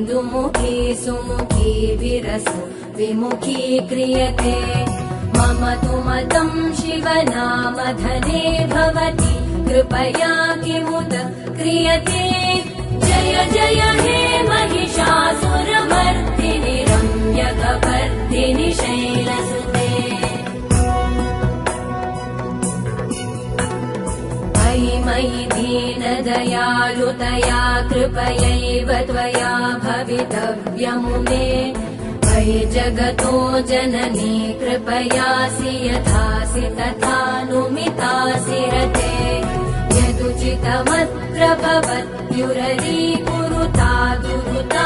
दुमुखी सुमुखी विरसो विमुखी क्रियते मम तु मतं शिवनामधने भवति कृपया किमुत क्रियते जय जय हे महिषासुरमर्दिनि रम्यकपर्दिनि शैलसुते मयि दीनदयालुतया कृपयैव त्वया भवितव्यमुमे मयि जगतो जननी कृपयासि यथासि तथानुमितासि रते यदुचितमत्र भवत्युररीकुरुता दुरुता